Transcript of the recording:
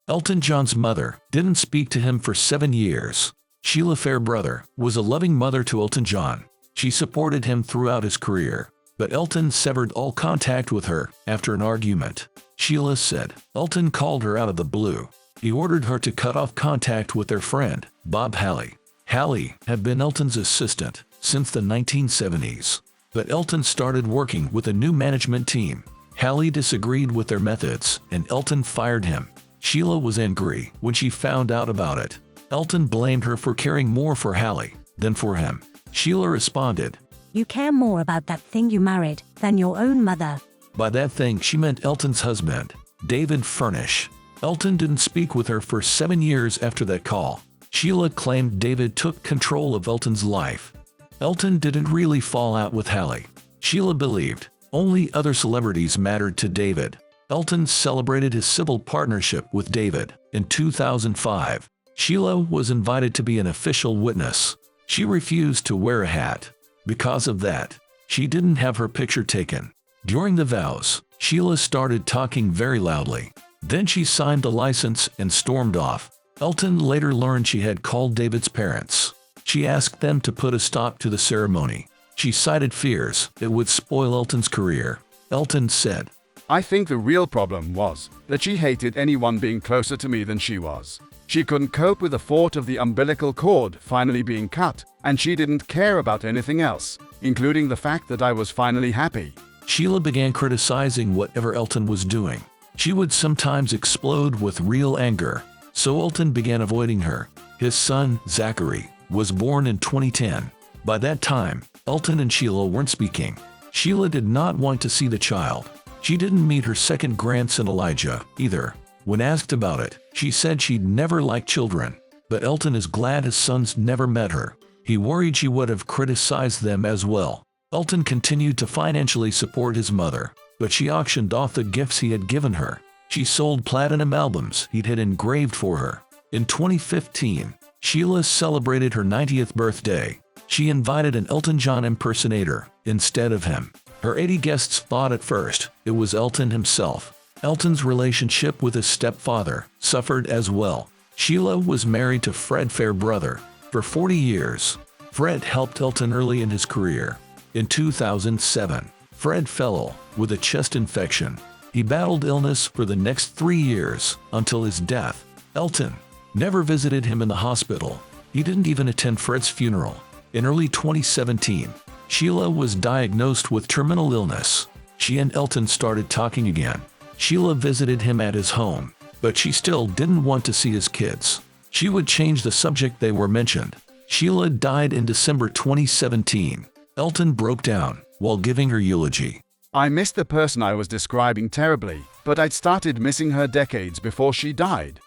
Elton John's mother didn't speak to him for 7 years. Sheila Fairbrother was a loving mother to Elton John. She supported him throughout his career, but Elton severed all contact with her after an argument. Sheila said Elton called her out of the blue. He ordered her to cut off contact with their friend, Bob Halley. Halley had been Elton's assistant since the 1970s, but Elton started working with a new management team. Halley disagreed with their methods, and Elton fired him. Sheila was angry when she found out about it. Elton blamed her for caring more for Halley than for him. Sheila responded, "You care more about that thing you married than your own mother." By that thing she meant Elton's husband, David Furnish. Elton didn't speak with her for 7 years after that call. Sheila claimed David took control of Elton's life. Elton didn't really fall out with Halley. Sheila believed only other celebrities mattered to David. Elton celebrated his civil partnership with David in 2005. Sheila was invited to be an official witness. She refused to wear a hat. Because of that, she didn't have her picture taken. During the vows, Sheila started talking very loudly. Then she signed the license and stormed off. Elton later learned she had called David's parents. She asked them to put a stop to the ceremony. She cited fears it would spoil Elton's career. Elton said, "I think the real problem was that she hated anyone being closer to me than she was. She couldn't cope with the thought of the umbilical cord finally being cut, and she didn't care about anything else, including the fact that I was finally happy." Sheila began criticizing whatever Elton was doing. She would sometimes explode with real anger, so Elton began avoiding her. His son, Zachary, was born in 2010. By that time, Elton and Sheila weren't speaking. Sheila did not want to see the child. She didn't meet her second grandson Elijah, either. When asked about it, she said she'd never liked children, but Elton is glad his sons never met her. He worried she would have criticized them as well. Elton continued to financially support his mother, but she auctioned off the gifts he had given her. She sold platinum albums he'd had engraved for her. In 2015, Sheila celebrated her 90th birthday. She invited an Elton John impersonator instead of him. Her 80 guests thought at first it was Elton himself. Elton's relationship with his stepfather suffered as well. Sheila was married to Fred Fairbrother for 40 years. Fred helped Elton early in his career. In 2007, Fred fell ill with a chest infection. He battled illness for the next 3 years until his death. Elton never visited him in the hospital. He didn't even attend Fred's funeral. In early 2017, Sheila was diagnosed with terminal illness. She and Elton started talking again. Sheila visited him at his home, but she still didn't want to see his kids. She would change the subject they were mentioned. Sheila died in December 2017. Elton broke down while giving her eulogy. "I missed the person I was describing terribly, but I'd started missing her decades before she died.